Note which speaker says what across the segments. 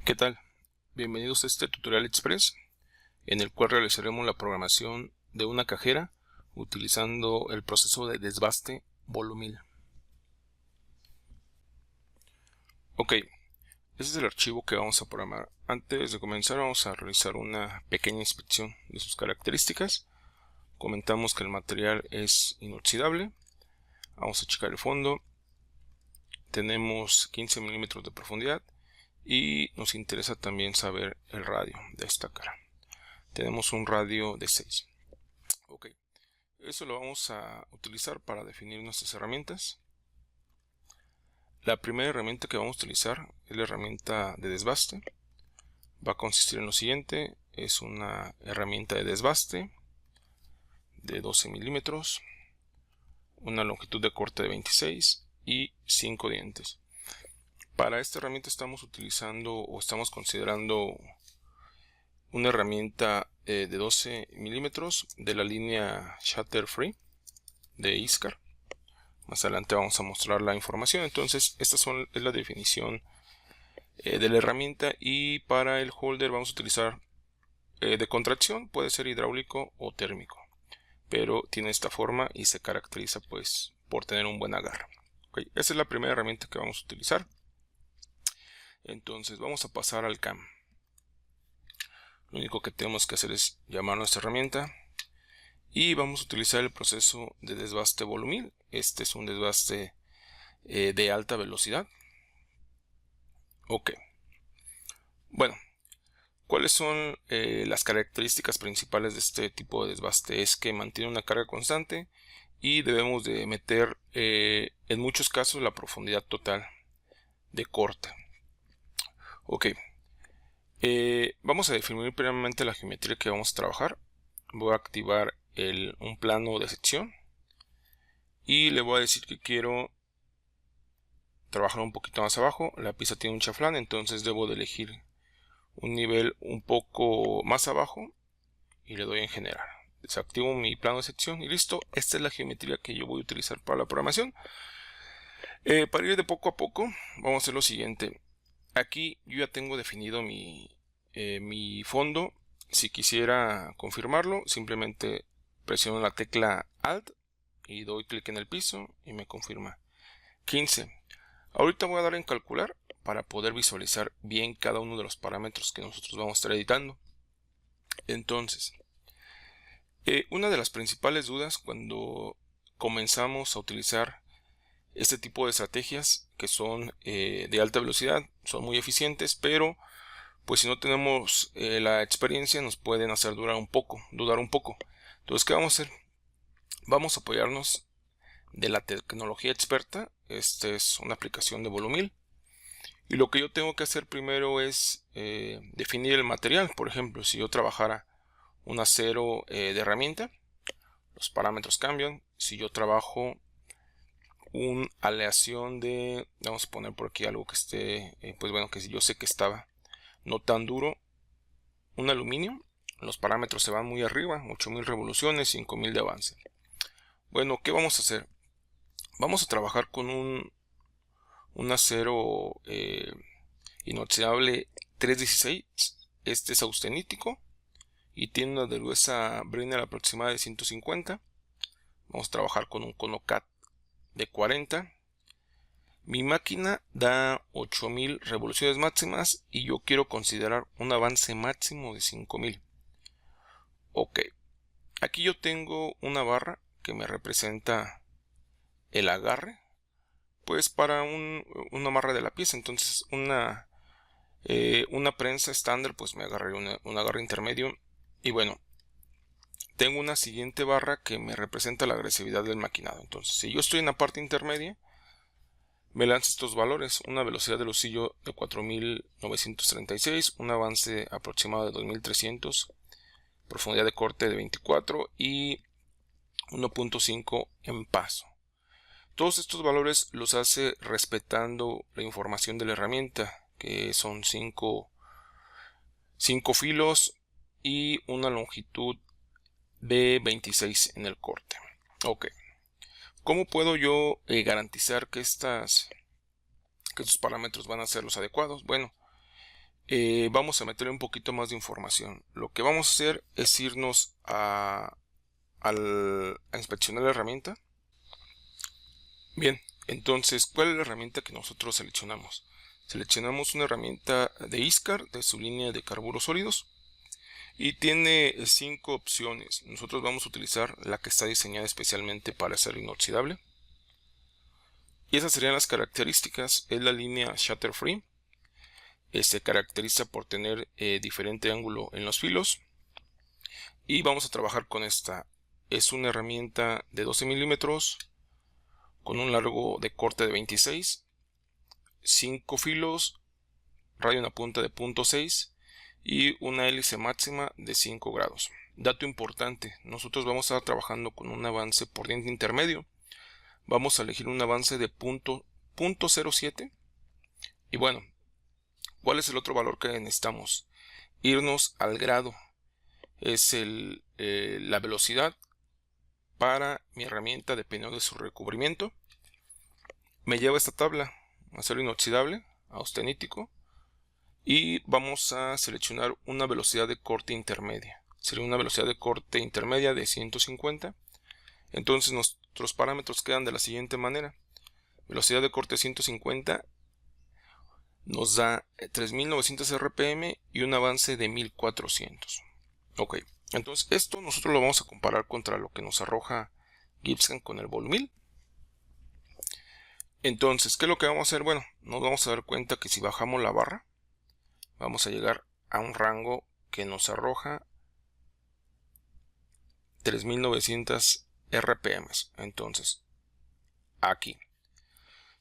Speaker 1: ¿Qué tal? Bienvenidos a este tutorial express en el cual realizaremos la programación de una cajera utilizando el proceso de desbaste volumil. Ok, este es el archivo que vamos a programar. Antes de comenzar vamos a realizar una pequeña inspección de sus características. Comentamos que el material es inoxidable. Vamos a checar el fondo. Tenemos 15 milímetros de profundidad y nos interesa también saber el radio de esta cara. Tenemos un radio de 6. Ok, eso lo vamos a utilizar para definir nuestras herramientas. La primera herramienta que vamos a utilizar es la herramienta de desbaste. Va a consistir en lo siguiente: es una herramienta de desbaste de 12 milímetros, una longitud de corte de 26 y 5 dientes. Para esta herramienta estamos utilizando o estamos considerando una herramienta de 12 milímetros de la línea Shatter Free de Iscar. Más adelante vamos a mostrar la información. Entonces esta es la definición de la herramienta, y para el holder vamos a utilizar de contracción, puede ser hidráulico o térmico, pero tiene esta forma y se caracteriza pues por tener un buen agarre. Okay, esa es la primera herramienta que vamos a utilizar. Entonces vamos a pasar al CAM. Lo único que tenemos que hacer es llamar a nuestra herramienta y vamos a utilizar el proceso de desbaste volumil. Este es un desbaste de alta velocidad. Ok, bueno, ¿cuáles son las características principales de este tipo de desbaste? Es que mantiene una carga constante y debemos de meter en muchos casos la profundidad total de corte. Ok, vamos a definir previamente la geometría que vamos a trabajar. Voy a activar un plano de sección y le voy a decir que quiero trabajar un poquito más abajo. La pieza tiene un chaflán, entonces debo de elegir un nivel un poco más abajo y le doy en generar. Desactivo mi plano de sección y listo. Esta es la geometría que yo voy a utilizar para la programación. Para ir de poco a poco vamos a hacer lo siguiente. Aquí yo ya tengo definido mi fondo. Si quisiera confirmarlo, simplemente presiono la tecla Alt y doy clic en el piso y me confirma 15. Ahorita voy a dar en calcular para poder visualizar bien cada uno de los parámetros que nosotros vamos a estar editando. Entonces, una de las principales dudas cuando comenzamos a utilizar este tipo de estrategias que son de alta velocidad, son muy eficientes, pero pues si no tenemos la experiencia nos pueden hacer dudar un poco. Entonces, ¿qué vamos a hacer? Vamos a apoyarnos de la tecnología experta. Esta es una aplicación de volumil. Y lo que yo tengo que hacer primero es definir el material. Por ejemplo, si yo trabajara un acero de herramienta, los parámetros cambian. Si yo trabajo una aleación de, vamos a poner por aquí algo que esté, pues bueno, que yo sé que estaba no tan duro, un aluminio, los parámetros se van muy arriba, 8000 revoluciones, 5000 de avance. Bueno, ¿qué vamos a hacer? Vamos a trabajar con un acero inoxidable 316. Este es austenítico y tiene una gruesa Brenner aproximada de 150. Vamos a trabajar con un cono CAT de 40. Mi máquina da 8000 revoluciones máximas y yo quiero considerar un avance máximo de 5000. Ok, aquí yo tengo una barra que me representa el agarre, pues para un amarre de la pieza. Entonces una prensa estándar pues me agarraría un agarre intermedio. Y bueno, tengo una siguiente barra que me representa la agresividad del maquinado. Entonces, si yo estoy en la parte intermedia, me lanza estos valores: una velocidad del oscillo de 4936, un avance aproximado de 2300, profundidad de corte de 24 y 1.5 en paso. Todos estos valores los hace respetando la información de la herramienta, que son 5 filos y una longitud de 26 en el corte. Ok, ¿cómo puedo yo garantizar que estos parámetros van a ser los adecuados? Bueno, vamos a meterle un poquito más de información. Lo que vamos a hacer es irnos a inspeccionar la herramienta. Bien, entonces, ¿cuál es la herramienta que nosotros seleccionamos? Seleccionamos una herramienta de ISCAR de su línea de carburos sólidos y tiene 5 opciones. Nosotros vamos a utilizar la que está diseñada especialmente para ser inoxidable. Y esas serían las características. Es la línea Shatter Free. Se caracteriza por tener diferente ángulo en los filos. Y vamos a trabajar con esta. Es una herramienta de 12 milímetros con un largo de corte de 26, 5 filos, radio en la punta de 0.6 y una hélice máxima de 5 grados. Dato importante, nosotros vamos a estar trabajando con un avance por diente intermedio. Vamos a elegir un avance de 0.07. Y bueno, ¿cuál es el otro valor que necesitamos? Irnos al grado. Es la velocidad para mi herramienta dependiendo de su recubrimiento. Me lleva esta tabla: acero inoxidable, austenítico, y vamos a seleccionar una velocidad de corte intermedia. Sería una velocidad de corte intermedia de 150. Entonces nuestros parámetros quedan de la siguiente manera: velocidad de corte 150 nos da 3900 RPM y un avance de 1400. Ok, entonces esto nosotros lo vamos a comparar contra lo que nos arroja Gibson con el Vol 1000. Entonces, ¿qué es lo que vamos a hacer? Bueno, nos vamos a dar cuenta que si bajamos la barra, vamos a llegar a un rango que nos arroja 3900 RPM. Entonces, aquí.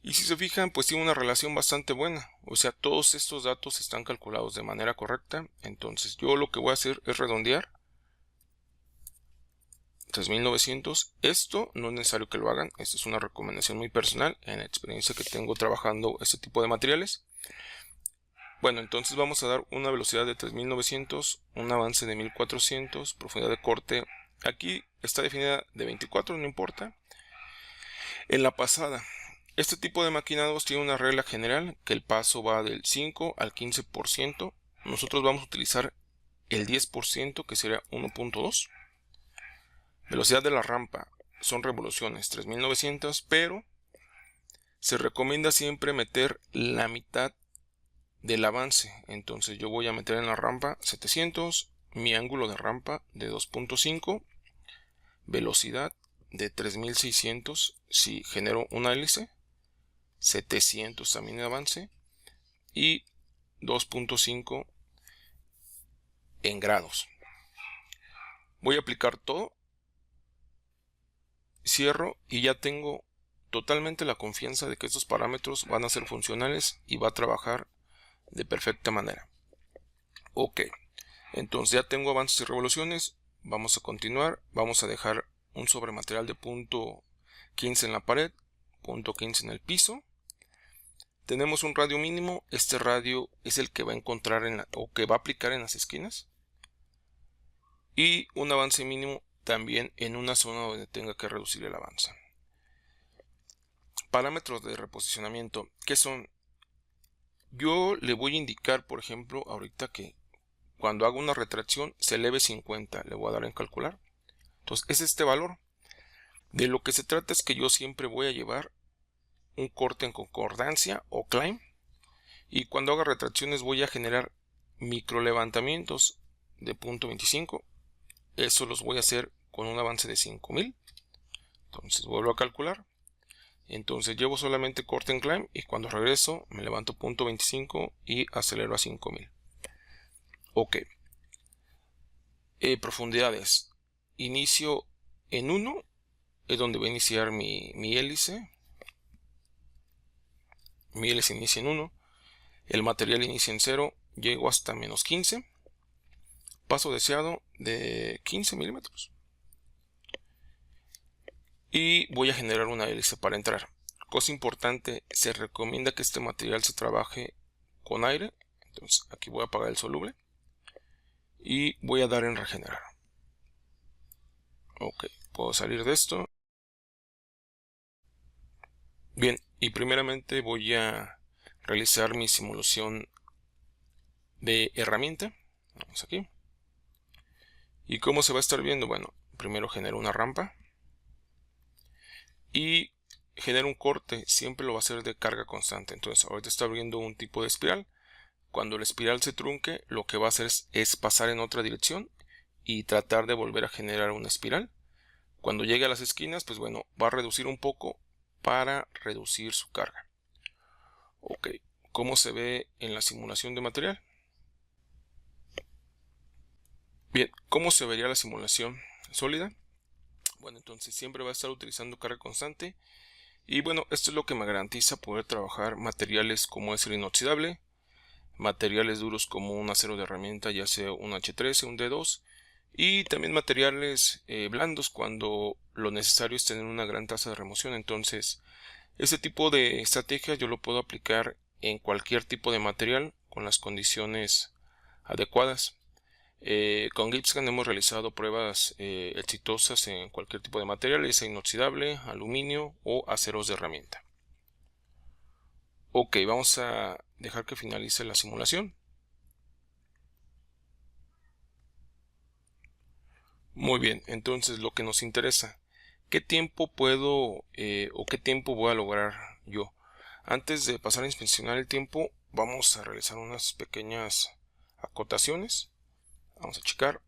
Speaker 1: Y si se fijan, pues tiene una relación bastante buena. O sea, todos estos datos están calculados de manera correcta. Entonces, yo lo que voy a hacer es redondear 3900. Esto no es necesario que lo hagan. Esta es una recomendación muy personal en la experiencia que tengo trabajando este tipo de materiales. Bueno, entonces vamos a dar una velocidad de 3900, un avance de 1400, profundidad de corte. Aquí está definida de 24, no importa. En la pasada, este tipo de maquinados tiene una regla general que el paso va del 5 al 15%. Nosotros vamos a utilizar el 10%, que sería 1.2. Velocidad de la rampa son revoluciones 3900, pero se recomienda siempre meter la mitad del avance. Entonces yo voy a meter en la rampa 700, mi ángulo de rampa de 2.5, velocidad de 3600 si genero una hélice, 700 también de avance y 2.5 en grados. Voy a aplicar todo, cierro y ya tengo totalmente la confianza de que estos parámetros van a ser funcionales y va a trabajar de perfecta manera. Ok, entonces ya tengo avances y revoluciones. Vamos a continuar. Vamos a dejar un sobrematerial de 0.15 en la pared, 0.15 en el piso. Tenemos un radio mínimo. Este radio es el que va a encontrar o que va a aplicar en las esquinas, y un avance mínimo también en una zona donde tenga que reducir el avance. Parámetros de reposicionamiento, ¿qué son? Yo le voy a indicar, por ejemplo, ahorita que cuando hago una retracción se eleve 50, le voy a dar en calcular. Entonces es este valor. De lo que se trata es que yo siempre voy a llevar un corte en concordancia o climb, y cuando haga retracciones voy a generar micro levantamientos de 0.25. Eso los voy a hacer con un avance de 5000. Entonces vuelvo a calcular. Entonces llevo solamente corte en climb y cuando regreso me levanto 0.25 y acelero a 5000. Ok. Profundidades. Inicio en 1, es donde va a iniciar mi hélice. Mi hélice inicia en 1. El material inicia en 0. Llego hasta menos 15. Paso deseado de 15 milímetros. Y voy a generar una hélice para entrar. Cosa importante, se recomienda que este material se trabaje con aire. Entonces aquí voy a apagar el soluble y voy a dar en regenerar. Ok, puedo salir de esto. Bien, y primeramente voy a realizar mi simulación de herramienta. Vamos aquí. ¿Y cómo se va a estar viendo? Bueno, primero genero una rampa y genero un corte. Siempre lo va a hacer de carga constante. Entonces ahorita está abriendo un tipo de espiral. Cuando la espiral se trunque, lo que va a hacer es pasar en otra dirección y tratar de volver a generar una espiral. Cuando llegue a las esquinas, pues bueno, va a reducir un poco para reducir su carga. Ok, ¿cómo se ve en la simulación de material? Bien, ¿cómo se vería la simulación sólida? Bueno, entonces siempre va a estar utilizando carga constante. Y bueno, esto es lo que me garantiza poder trabajar materiales como acero inoxidable, materiales duros como un acero de herramienta, ya sea un H13, un D2, y también materiales blandos cuando lo necesario es tener una gran tasa de remoción. Entonces, este tipo de estrategia yo lo puedo aplicar en cualquier tipo de material con las condiciones adecuadas. Con Gipscan hemos realizado pruebas exitosas en cualquier tipo de material, ya sea inoxidable, aluminio o aceros de herramienta. Ok, vamos a dejar que finalice la simulación. Muy bien, entonces lo que nos interesa, ¿qué tiempo puedo o qué tiempo voy a lograr yo? Antes de pasar a inspeccionar el tiempo, vamos a realizar unas pequeñas acotaciones. Vamos a checar.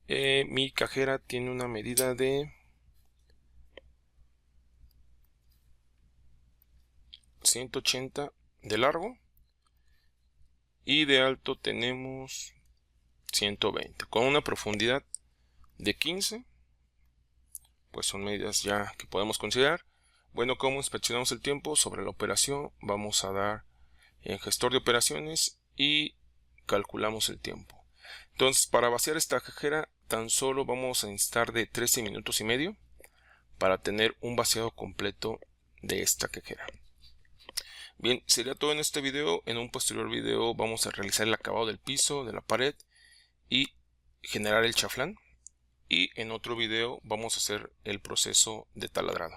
Speaker 1: Mi cajera tiene una medida de 180 de largo y de alto tenemos 120 con una profundidad de 15. Pues son medidas ya que podemos considerar. Bueno, ¿cómo inspeccionamos el tiempo? Sobre la operación vamos a dar en gestor de operaciones y calculamos el tiempo. Entonces, para vaciar esta cajera tan solo vamos a necesitar de 13 minutos y medio para tener un vaciado completo de esta cajera. Bien, sería todo en este video. En un posterior video vamos a realizar el acabado del piso, de la pared y generar el chaflán. Y en otro video vamos a hacer el proceso de taladrado.